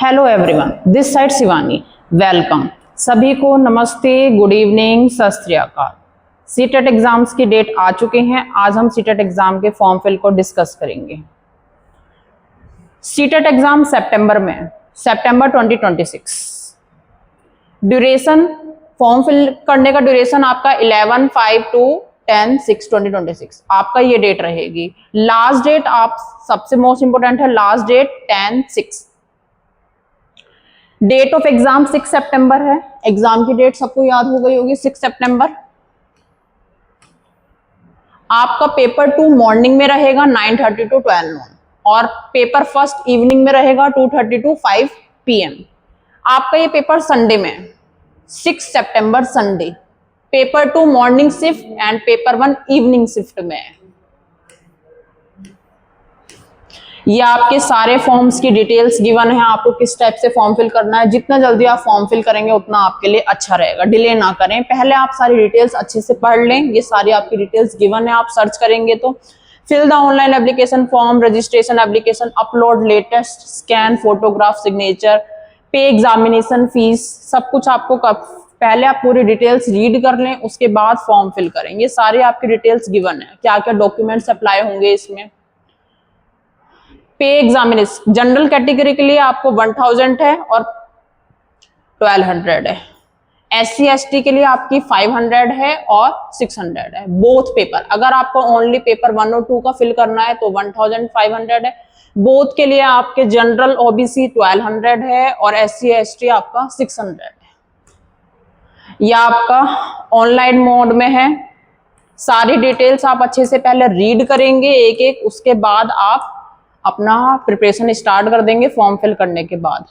Hello everyone, this side Shivani, welcome. सभी को नमस्ते, गुड इवनिंग, सत श्री अकाल। सीटेट एग्जाम्स की डेट आ चुके हैं। आज हम सीटेट एग्जाम के फॉर्म फिल को डिस्कस करेंगे। सीटेट एग्जाम सितंबर में, सितंबर 2026। ड्यूरेशन, फॉर्म फिल करने का ड्यूरेशन आपका 11/5 to 10/6/2026 आपका ये डेट रहेगी। लास्ट डेट आप सबसे मोस्ट इंपोर्टेंट है, last date 10/6। Date of exam 6 सितंबर है। एग्जाम की डेट सबको याद हो गई होगी, 6 सितंबर। आपका पेपर 2 मॉर्निंग में रहेगा 9:30 to 12 noon और पेपर फर्स्ट इवनिंग में रहेगा 2:30 to 5 PM। आपका ये पेपर संडे में, 6 सितंबर Sunday. Paper 2 morning shift and paper 1 evening shift में है। ये आपके सारे फॉर्म्स की डिटेल्स गिवन है, आपको किस टाइप से फॉर्म फिल करना है। जितना जल्दी आप फॉर्म फिल करेंगे उतना आपके लिए अच्छा रहेगा। डिले ना करें, पहले आप सारी डिटेल्स अच्छे से पढ़ लें। ये सारी आपकी डिटेल्स गिवन है, आप सर्च करेंगे तो। Fill the online application form, registration application, upload latest scan photograph, signature, pay examination fees, सब कुछ आपको पहले आप पूरी डिटेल्स रीड कर लें, उसके बाद फॉर्म फिल करें। ये सारे आपकी डिटेल्स गिवन है, क्या क्या डॉक्यूमेंट्स अप्लाई होंगे इसमें। पे एग्जामिनेशन जनरल कैटेगरी के लिए आपको 1000 है और 1200 है। SC ST के लिए आपकी 500 है और 600 है, बोथ पेपर। अगर आपको ओनली पेपर 1 और 2 का फिल करना है तो 1500 है। बोथ के लिए आपके जनरल OBC 1200 है और SC ST आपका 600 है। यह आपका ऑनलाइन मोड में है। सारी डिटेल्स आप अच्छे से पहले रीड करेंगे एक एक, उसके बाद आप अपना प्रिपरेशन स्टार्ट कर देंगे। फॉर्म फिल करने के बाद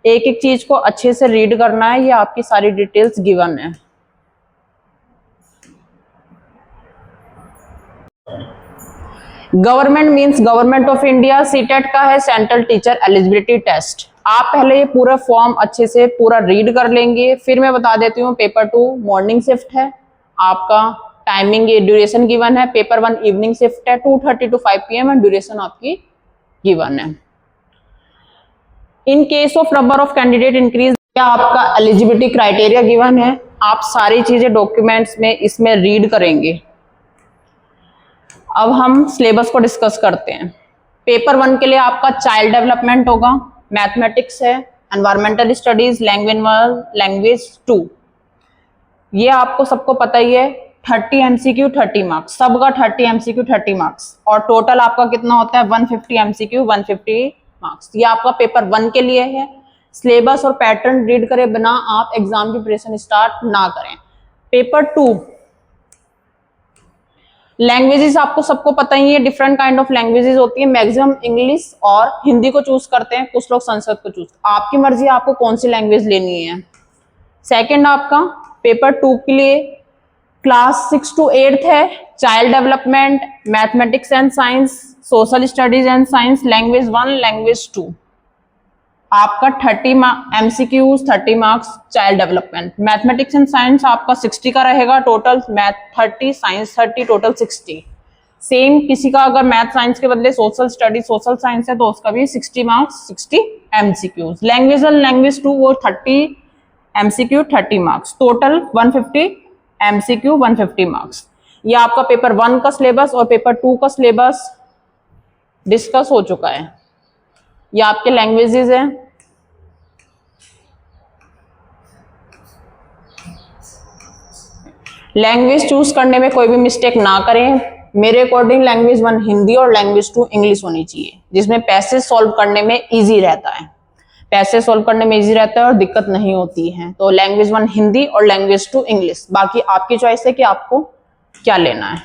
एक एक चीज को अच्छे से रीड करना है। ये आपकी सारी डिटेल्स गिवन है। Government means government of India. CTET का है सेंट्रल टीचर एलिजिबिलिटी टेस्ट। आप पहले ये पूरा फॉर्म अच्छे से पूरा रीड कर लेंगे। फिर मैं बता देती हूँ, पेपर 2 मॉर्निंग शिफ्ट है आपका, टाइमिंग ये ड्यूरेशन गिवन है। पेपर 1 इवनिंग शिफ्ट है 2:30 to 5 PM एंड ड्यूरेशन आपकी गिवन है। In case of number of candidate increase, आपका एलिजिबिलिटी क्राइटेरिया गिवन है। आप सारी चीजें डॉक्यूमेंट्स में इसमें रीड करेंगे। अब हम सिलेबस को डिस्कस करते हैं। पेपर 1 के लिए आपका चाइल्ड डेवलपमेंट होगा, मैथमेटिक्स है, एनवायरमेंटल स्टडीज, लैंग्वेज 2। ये आपको सबको पता ही है। 30 MCQ 30 मार्क्स, सबका 30 MCQ 30 मार्क्स और टोटल आपका कितना होता है 150 MCQ 150 मार्क्स। ये आपका पेपर 1 के लिए है। सिलेबस और पैटर्न रीड करे बिना आप एग्जाम की प्रिपरेशन स्टार्ट ना करें। पेपर 2 लैंग्वेजेस आपको सबको पता ही है, डिफरेंट काइंड ऑफ लैंग्वेजेस होती है। मैक्सिमम इंग्लिश और हिंदी को चूज करते हैं, कुछ लोग संस्कृत को चूज। आपकी मर्जी आपको कौन सी लैंग्वेज लेनी है। सेकंड आपका पेपर 2 के लिए क्लास 6 to 8 है, child development, mathematics and science, social studies and science, language 1, language 2। आपका 30 MCQs 30 marks child development. Mathematics and science आपका 60 का रहेगा total, math 30, science 30, total 60। Same किसी का अगर मैथ साइंस के बदले सोशल स्टडी सोशल साइंस है तो उसका भी 60 मार्क्स 60 MCQs। लैंग्वेज 1, लैंग्वेज 2 वो 30 MCQ 30 marks, total 150 MCQ 150 marks. ये आपका पेपर 1 का सिलेबस और पेपर 2 का सिलेबस डिस्कस हो चुका है। ये आपके लैंग्वेजेस हैं। लैंग्वेज चूज करने में कोई भी मिस्टेक ना करें। मेरे अकॉर्डिंग लैंग्वेज 1 हिंदी और लैंग्वेज 2 इंग्लिश होनी चाहिए, जिसमें पैसेज सॉल्व करने में इजी रहता है। पैसे सोल्व करने में इजी रहता है और दिक्कत नहीं होती है। तो लैंग्वेज 1 हिंदी और लैंग्वेज 2 इंग्लिश। बाकी आपकी चॉइस है कि आपको क्या लेना है।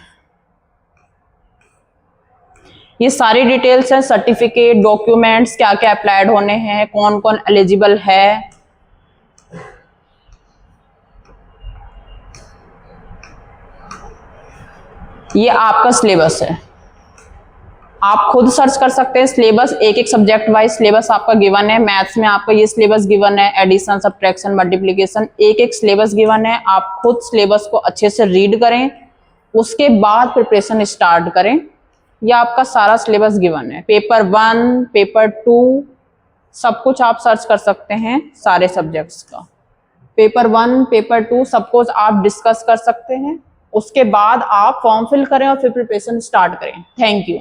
ये सारी डिटेल्स हैं, सर्टिफिकेट, डॉक्यूमेंट्स, क्या क्या अप्लाइड होने हैं, कौन कौन एलिजिबल है। ये आपका सिलेबस है, आप खुद सर्च कर सकते हैं। सिलेबस एक एक सब्जेक्ट वाइज सिलेबस आपका गिवन है। मैथ्स में आपका ये सिलेबस गिवन है, एडिशन, सब्ट्रैक्शन, मल्टीप्लिकेशन, एक एक सिलेबस गिवन है। आप खुद सिलेबस को अच्छे से रीड करें, उसके बाद प्रिपरेशन स्टार्ट करें। यह आपका सारा सिलेबस गिवन है। पेपर 1, पेपर 2 सब कुछ आप सर्च कर सकते हैं सारे सब्जेक्ट्स का। पेपर 1, पेपर 2 सब कुछ आप डिस्कस कर सकते हैं। उसके बाद आप फॉर्म फिल करें और फिर प्रिपरेशन स्टार्ट करें। Thank you.